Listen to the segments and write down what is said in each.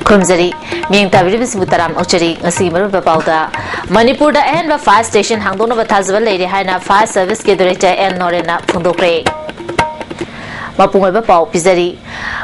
Kumzari, Ming Tabibis Butaram Ocheri, a similar Bapauda. Manipur the end of fire station Hangdona Batazva Lady Hina Fire Service Director and Norena Fundokre. Mapungaba Pau Pizari.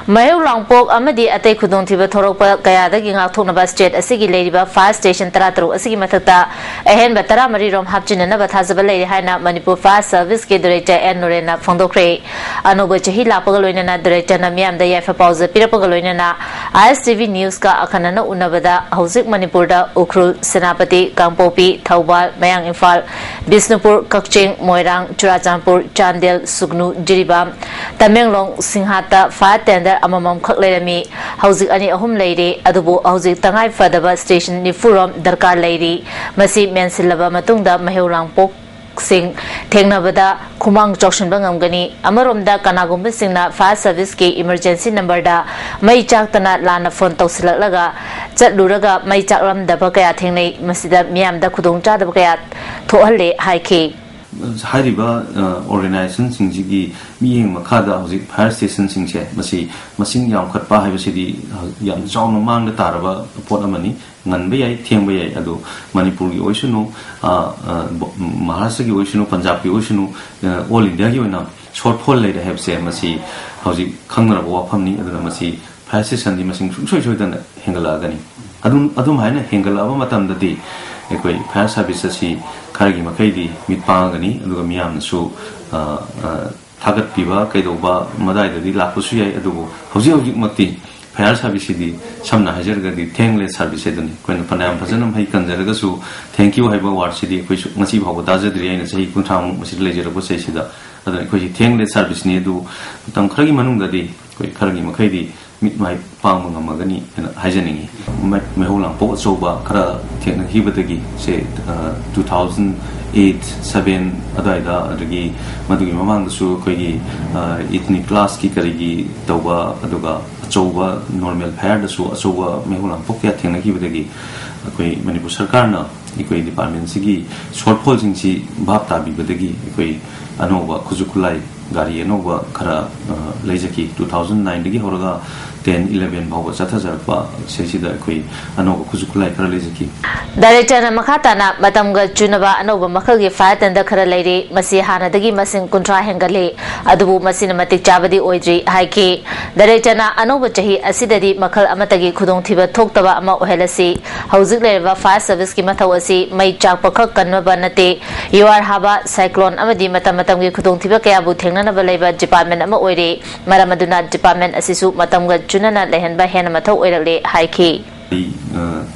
Mayo Langpok Amadi Ate Kudon Tiba Toropa Kayada Ginga Tonaba State, a Sigi Lady Fire Station Taratru, a Sigi Matata, a hen Batara Marirom Hapchin and Batazva Lady Hina Manipur Fire Service Director and Norena Fundokre. Anobachi Lapagaloina Director Namiam the Yafa Pausa Pirapagaloina ISTV News Ka Akanana Unabada Hosik Manipurda Ukrul Senapati Kampopi Taubal Mayang Infal Bisnupur Kakching Moirang Churachampur Chandel Sugnu Jiribam Tamenglong Singhata Fire Tender Amamam Kaklerami Hosik Ani Ahum Lady Adubu Hosik Tangai Fadaba Station Nifuram Darkar Lady Masi Mensilaba Matunda Mahurang Pok Sing Tengnabada Kumang Jokshin Bangamgani Amarumda Kanagumba Singna Fire Service Ki Emergency Number da May Chaktana Lana Phone Tausilaga Chatluraga May Chakram Dabakaya Tingley Masida Miam da Kudungcha Dabakaya Tohale Haiki Hariba organization Singji being Makada Fire Station Singche Masing Yam Katpa Havasidi Yam John Mang the Taraba Potamani Nanbay Tiambay Ado Manipuri Oceanu Maharashtra Oceanu Punjabi Oceanu all India short poll later have said Masi Hausi Kangra Wapamni Adamasi Fire Station Masing Shodan Hengalagani Adum Hana Hengalava Matam the day Fire Services Karagi Makadi Mitpangani Lugamiam so Tagat Piva Kaidoba Madai the Lapusia Adu Hausi Mati Fire Service Samna Hajarga the Tangless Service when Panam Pazanam Hakan Zaragasu thank you Haba War City which Masi Hawadaza the Rain Say Kuntam Leisure Posesida other Tangless Service near do Tankragi Manunga di Karagi Makadi meet my Pang Magani and Hajaning Meholang Port Soba Kara Hibatagi say 2008-7 Adaida Adagi Madui Mamang Su Kogi ethnic class Kikarigi Toba Aduga Achoba normal pair the Su Achoba Meholang Pokia Tenaki Vidagi Manipur Sarkarna Equi Department Sigi short polling si Bapta Bibadagi Equi Anova Kuzukulai Gari Anova Kara Lejaki 2009 Digi Horaga 10-11 Bawa Satazarpa Sesida Kui Anova Kuzukulai Kara Lejaki Director Makatana Batamga Junaba Anova Makagi Fat and the Kara Lady Masihana Dagi Masin Kuntra Hengale Adubu Masinamatic Javadi Oidri Haiki Director Anova Chahi Asidadi Makal Amatagi Kudong Tiba Toktaba Ama Ohelasi Housing Leva Fire Service Kimatawasi May Chapaka Kanabanate UR Haba Cyclone Amadi Matamatangi Kudong Tiba Kayabu Tengana Valeva Department Ama Oiri Maramaduna Department Asisu Matamga Junana Lehenba Henamato Oirale Haiki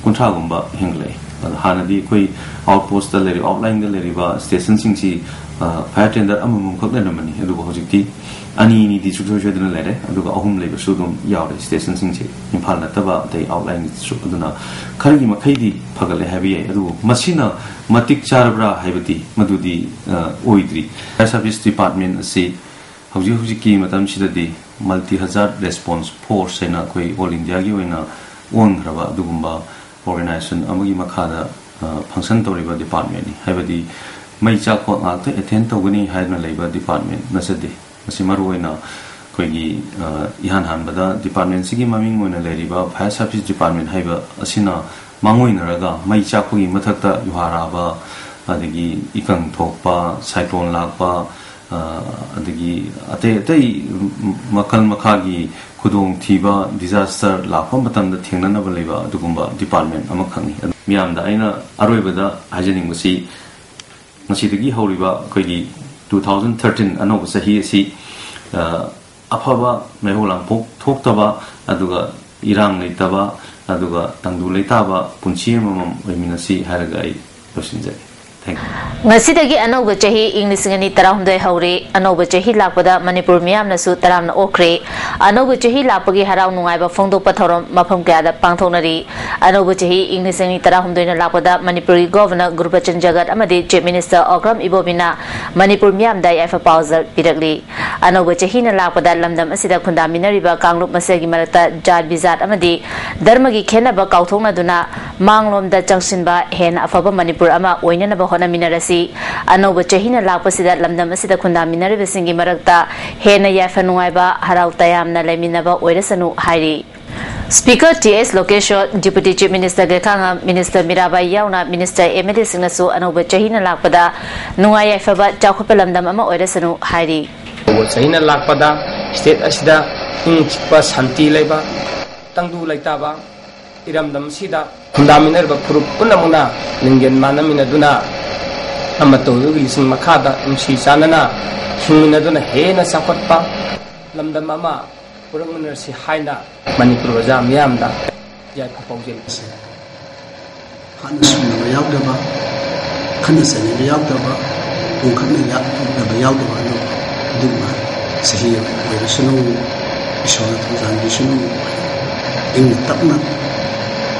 Kuntragumba Hingle Hanadi Kui outpost the lady outline the Leriva station Singsi fire tender Amum Koklanamani Hojiti Ani the Sutra letter Aduga Home Labor Sudum Yard station Singsi in Palanataba they outline Suduna Karagi Makadi Pagale Heavy Adu Masina Matik Charabra Havati Madudi Oidri Fire Service Department say Hojiki Madam Shidadi multi hazard response force in a all India in a one Rava Dugumba organization Amagi Makada function to River Department. Havadi May Chako attend to Winnie Hydra Labor Department, Nasadi, Masimaruina, Kogi, Ihan Hanbada, Department Sigi Maming when a Leriba, Fire Service Department, Haver, Asina, Manguin Raga, May Chako, Matata, Yuharaba, Adigi, Ikan Topa, Cyclone Lagba. Adagi Ate Makal Makagi Kudong Tiba disaster Lapam Batam the Tingana Valeva Dugumba Department Amakani Miam the Aina Arubada Hajaning Musi Masitagi Horiba Kogi 2013 Anoba Sahi Apava Meholang Pok Toktaba Aduga Irang Litaba Aduga Tandu Letaba Punchi Mamam Minasi Haragai Rosinjay. Ngasidagi Anova Chahi English Ngani Taramde Hore, Anova Chahi Lapada, Manipur Miam Nasu Taram Okre, Anova Chahi Lapagi Harau Nuiba Fondo Patorum, Mapam Gada, Pantonari, Anova Chahi English Ngani Taramde Lapada, Manipuri Governor, Grupachan Jagat Amadi, Chief Minister Okram Ibobina, Manipur Miam Dai Afa Pausal, Piragli, Anova Chahina Lapada, Lamdam Asida Kundaminariba, Kanglup Masagi Marata, Jad Bizat Amadi, Dharmagi Kenaba Kautona Duna, Manglom da Junction Hen Afaba Manipur Ama, Oinaba Hona Minarasi, Anova Chahina Lapasida, Lamdam Asida Kundaminari Singi Marata, Hena Yafanuiba, Harautayam Nalaminaba, Oirasanu, Hari. Speaker T.S. Lokeshwar, Deputy Chief Minister Gekanga, Minister Mirabai Yauna, Minister Emedi Singnasu, Anuba Chahina Lakpada, Nuaya Faba, Jacopelamdam Ama Oresanu, Heidi. Chahina Lakpada, State Asida, Pas Hanti Leba, Tangu Laitaba, Iramdam Sida, Fundaminer, Punamuna, Lingen Manamina Duna, Amato, Lising Makada, Mshi Sanana, Huminaduna, Hena Sakotpa, Lamdamama. Si Haina, Manipur Yamda, Yat Popogil. Hannes Yagdaba, Hannes and Yagdaba, who come in Yagdaba, Duma, Sahir, where is no Ishon transition in the Tapna,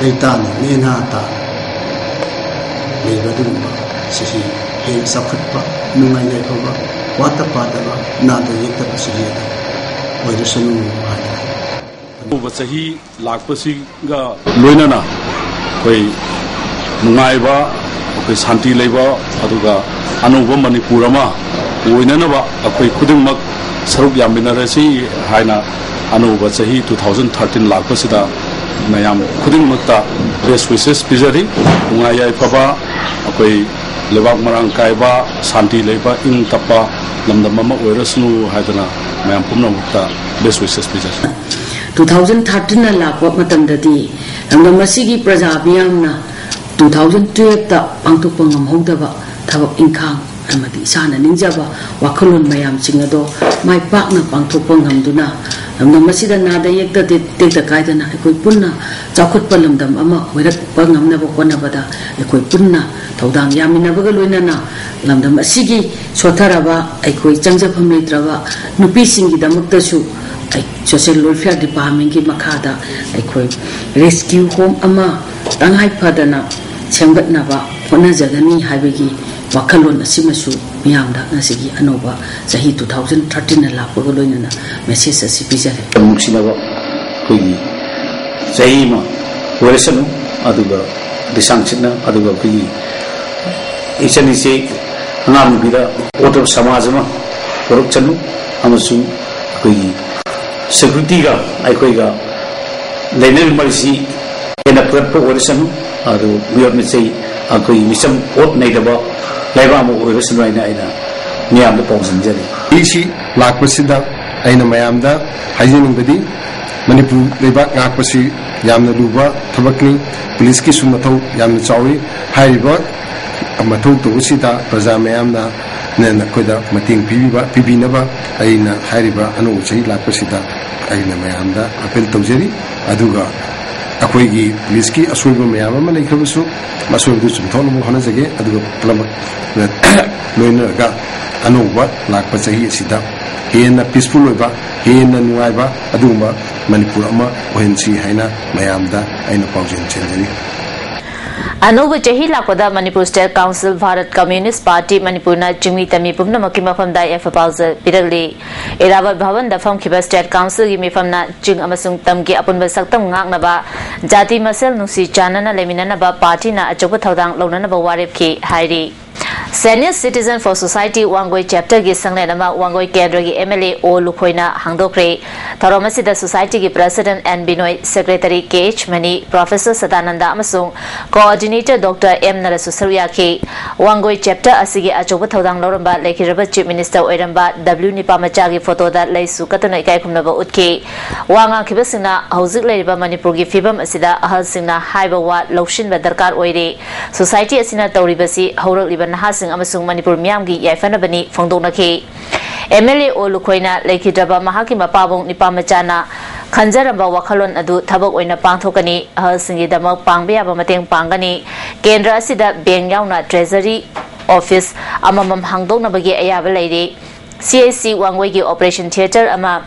Leitana, Nenata, Levaduma, Sahi, Hail Sakatpa, Numa Yakova, Watapadava, Nada Yakaba Sahir. Sahi Lakpasiga Luinana, Maiba, Santi Leba, Aduga, Anuba Manipurama, Winanaba, Kudumak, Sarup Yaminarasi, Haina, Anuba Sahi 2013 Lakpasida, Mayam Kudimata, Best Wishes Pizari, Maya Paba, Levak Marang Kaiba, Santi Leba, In Tapa, Lamdamama, Werasnu, Hadana. Mayam Pumna best wishes 2013 lakwa matamdadi Masigi Prajabiyamna 2012 ta pangtukpa ngamhodaba thabak ingkhang amadi isana ningjaba wakhalon mayam singado mai pakna pangtukpa ngamduna masida nada yekta te kaidana ekoi punna chakhutpa lamdam ama hoirakpa ngamnaba konabada ekoi punna thodam yaminabaga loinana lamdam asigi sotharaba ekoi changjafam leitraba nupi singi damaktasu social welfare department ki makhada ekoi rescue home ama tanghai phadana semgatnaba honajagani haibegi wakhalon asimasu miyamda ngasigi anoba sahi 2013 lakwa loinana message asi pijare musinaba kogi sahi ma weresanu aduga disangchina aduga kogi isani se ngam bida oto samajama korupchanu amasu kogi security ga aikoiga lainal marisi ena pratpo weresanu adu biyot sei akoi misam ot naidaba laiba mo weresanu aina miyam da pongsanjari isi lakpasida aina mayamda hajiningbadi Manipur leba ngakpasi yamna luba thabakni police ki sumathau yamna chawi haiba amathau to sida praja mayamna nena koida mating pibinaba aina hariba anu chai lakpasida aina mayamda apel tawjeri aduga akoigi police ki asoiba mayam ma leikhabusu masoibu chumthonu mo hana jage aduga plama loinaga anuba lakpa chahi sida hena peaceful oiba hena nuaiba aduma Manipur ama ohensi haina mayamda aina paujen chenjari Anuba Chahi Lakpada Manipur State Council Bharat Communist Party Manipurna Chingmi Tami Pumna Makima Fam Dai F Pauza Pirali Iravat Bhavan da Fam Kiba State Council Gimi Famna Ching Amasung Tamki Apunba Saktam Ngaknaba Jati Masel Nusi Chanana Leminanaba Party na Achopa Thaudang Launanaba Warip Ki Hairi Senior Citizen for Society Wangoi Chapter Gi Sangnama Wangoi Kendra Gi MLA O Lukhoina Hangdokre Tharomasida Society Gi President and Binoy Secretary KH Mani Professor Sadananda Amasung Coordinator Dr. M Narasusarya Ki Wangoi Chapter Asigi Achoba Thaudang Loramba Lekiraba Chief Minister Oiramba W Nipamacha Gi Photo da Leisu Katana Ikai Kumnaba Utki Wanga Kibasina Hauzik Leiba Manipur Gi Fibam Asida Ahal Singna Haiba Wa Lokshin Ba Darkar Oire Society Asina Tauribasi Haurak Liban Hasing Amasung Manipur Miyamgi Yaifanabani Fongdonaki MLA O Lukhoina Lekidaba Mahaki Mapabong Nipamachana Kanjaraba Wakhalon Adu Tabok Oina Pangthokani Ahalsingi Damak Pangbiyaba Mateng Pangani Kendra Asida Bank Yauna Treasury Office Amamam Hangdonabagi Ayaba Lady CAC Wangwegi Operation Theatre Ama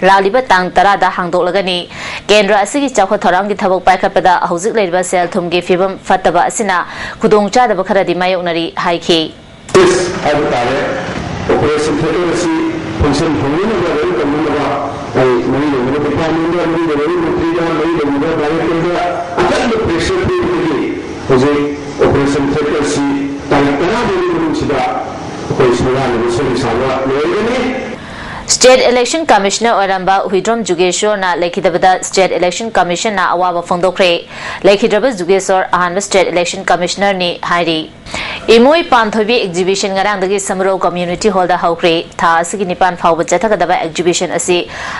Laliba Tang Tarada Hangdolagani Kendra Asigi Chakho Thorangi Thabok Paikapada Hauzik Ladiba Sel Thumgi Fibam Fataba Asina Kudong Chada Bakara di Mayonari Haiki Operation Theatre function Homina Operation Theatre State Election Commissioner Oramba Huidrom Jugeshwar na Lekhidabada State Election Commission na awaba fongdokre Lekhidaba Jugeshwar ahanba State Election Commissioner ni hairi Imoi Panthobi exhibition ngarangdagi Samro Community Hall da haukre tha asigi nipan phawba chathagadaba exhibition asi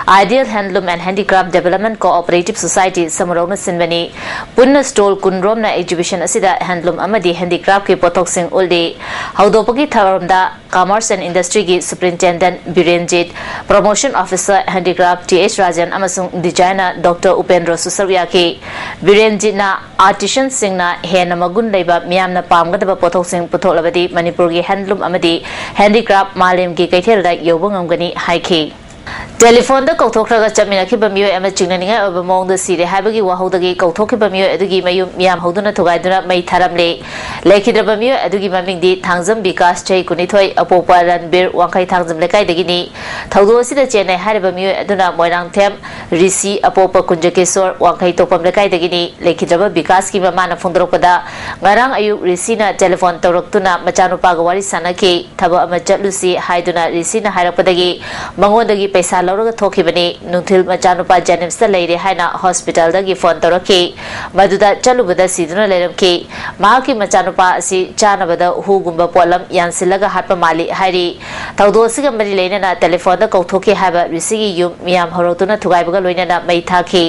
Ideal Handloom and Handicraft Development Cooperative Society Samro na sinbani punna stall kunrom na exhibition asida handloom amadi handicraft ke pothok sing uldi haudopagi tharamda Commerce and Industry ki Superintendent Birenjit Promotion Officer Handicraft T.H. Rajan amasung designer Dr. Upendra Susarya ki Birenjit na artisan sing na hena magun leiba miyam na pamgadaba pothok sing putholabadi Manipur ki handloom amadi handicraft malem ki kaithel da yobang amgani haiki Telephone da kauthokraga chaminakhiba miyo ama chingnaninga oba mongda sire habagi wahodagi kauthokhiba miyo adugi mayum miyam hoduna thugaiduna mai tharamle lekhidraba miyo adugi mamingdi thangjam bikas chai kunithoi apopa ranbir wangkai thangjam lekai dagini thaudo sida chenai hariba miyo aduna moirang them risi apopa kunjakesor wangkai topam lekai dagini lekhidraba bikas ki mamana phondropada ngarang ayu risi na telephone tawraktuna machanupa ga wari sanaki thaba ama chatlusi haiduna risi na harapadagi mangodagi पैसा लौरग थोखिबनी नुथिल मचानुपा जेनिम्स दा लेरे हाइना hospital दगी phone तोरके मदुदा चलुबदा सिदुना लेरमके माकी मचानुपा असि चानबदा हुगुंबा pollen यानसिलगा हाटपा माली हाइरी तौदोसिगा मरि लेनेना telephone दा कौथोके हाबा रिसिगी yum मियाम हरोतुना थुगाइबगा लोइनेना मै थाके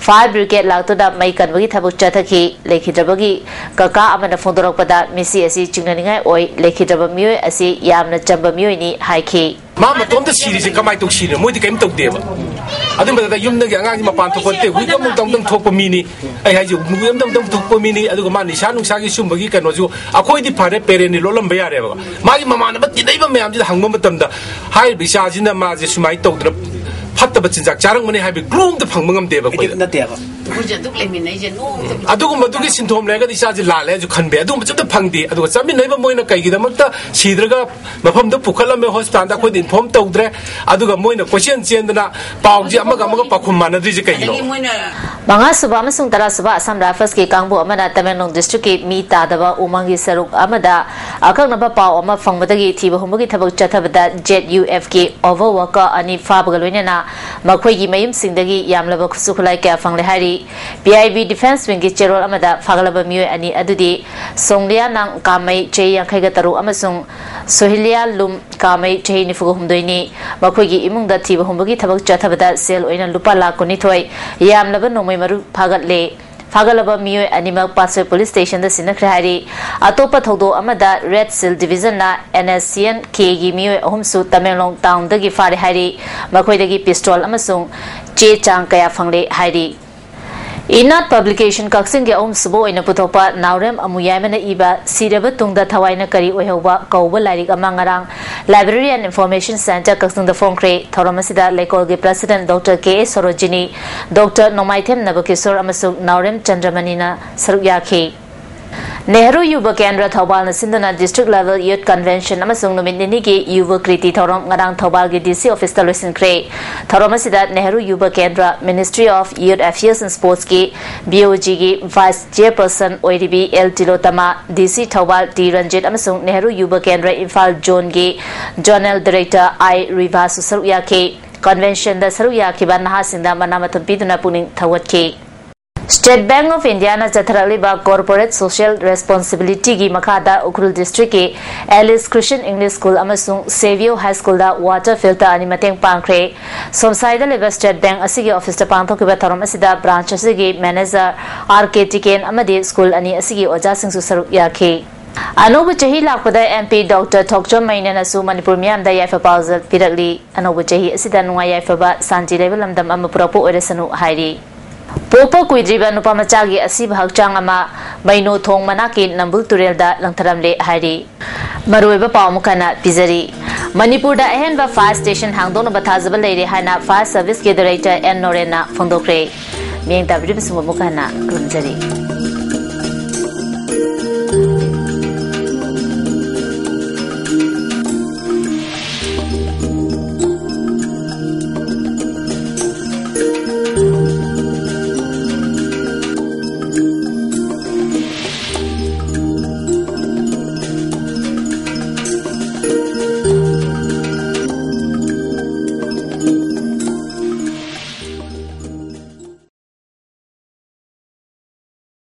fire brigade लाउतुदा मै कनबगी थबुक चथके लेखिद्रबगी कका अमना फोंदोरकपदा मिसि असि चिंगनानिंगाय ओइ लेखिद्रब मियोय असि यामना Chamba मियोयनी हाइखे Mama tom the series in Kamai to see the Moody came to Deva. I think that you know the Mapan to put we don't talk for mini. I had you don't talk for mini. I do money. Shanu Sagi Sumbagi can was you. A quite the parade parent in Lolam Beareva. My mamma, but the neighbor may have the Hangomatum the high Bishaj in the Mazis might talk the Patabatin Charang when I have groomed the Pangam Deva. Adukumatuki symptom like the Shazi Lala, you can be a doom to the Pangdi. I was some neighbor Moina Kaidamata, Sidraga, Mapam the Pukalame Hospital, I could inform Todre, Aduga Moina, question Siendana, Pau Yamagamaga Pakumana, Dizika. Manga Subama Suntarasaba, some Rafas Ki Kambu Amana Tamanong District, Mita, Dava, Umangi Saruk Amada, Akanaba Pau, Oma Fangmatagi, Tiba Humagi Tabak Chatabada, Jet UFK, Overworker, Ani Fabagalwina, Makwegi Mayim Sindagi, Yamlava Sukulai Fanglehari. PIB Defense Wing General Amada Fagalaba Mu Ani Adudi Songlia Nang Kamai Chay Yankagataru Amasung Sohilia Lum Kamai Chay Nifuhumdoini Makwegi Imung da Tiba Humbagi Tabak Chatabada Sel Oina Lupa La Kunitoi Yam Lava no Maru Pagatle Fagalaba Mu Animal Paso Police Station the Sinakrahari Atopa Todo Amada Red Seal Division na NSCN Kegi Mu Homsu Tamelong Town the Gifari Hari Makwegi Pistol Amasung Che Chang Kaya Fangle Hari Inat publication Kaksing ge om subo ina putopa naurem amuyamena iba siraba tungda thawaina kari oihoba kauba lairik amangarang Library and Information Center Kaksing the Phongkre Thoramasida Lekol ge President Dr. K. Sorojini Dr. Nomaithem Nabakesor amasung naurem Chandramanina Sarukyakhe Nehru Yuva Kendra Thobal Sindana District Level Youth Convention Amasung Nomini ki Yuva Kriti Thorom Ngarang Thobal ge DC Office Talosin Kre Thoromasida Nehru Yuva Kendra Ministry of Youth Affairs and Sports ki BOG ki Vice Chairperson ODB L Tilotama DC Thobal T Ranjit Amasung Nehru Yuva Kendra Imphal Zone ki Journal Director I Riva Susaruya ke Convention da Saruya ki Banaha Sinda Manamatum Piduna Puning Thawat ke State Bank of India na Chatharaaliba Corporate Social Responsibility gi Makada Ukrul District ke Alice Christian English School amasung Savio High School da water filter ani mateng pangkre Somsaida leba State Bank asigi office ta pangthokiba tharom asida branch asigi manager RK Tiken amadi school ani asigi oja singsu saruk yakhe Anobu chahi lakpada MP Dr. Thokchom Mainana su Manipur miyam da yaifa pauzal pirakli Anobu chahi asida nunga yaifa ba sanji level lamdam amapurapo oresanu hairi Popo Kuidriba Nupamachagi Asib Hakchang Ama Maino Thong Manaki Nambul Turelda Langtaramle Hari Marueba Paumukana Pizari Manipur da Ahenba Fire Station Hangdona Batazabal Lady Hana Fire Service Generator and Norena Fondokre Ming Tabri Sumukana Grunzari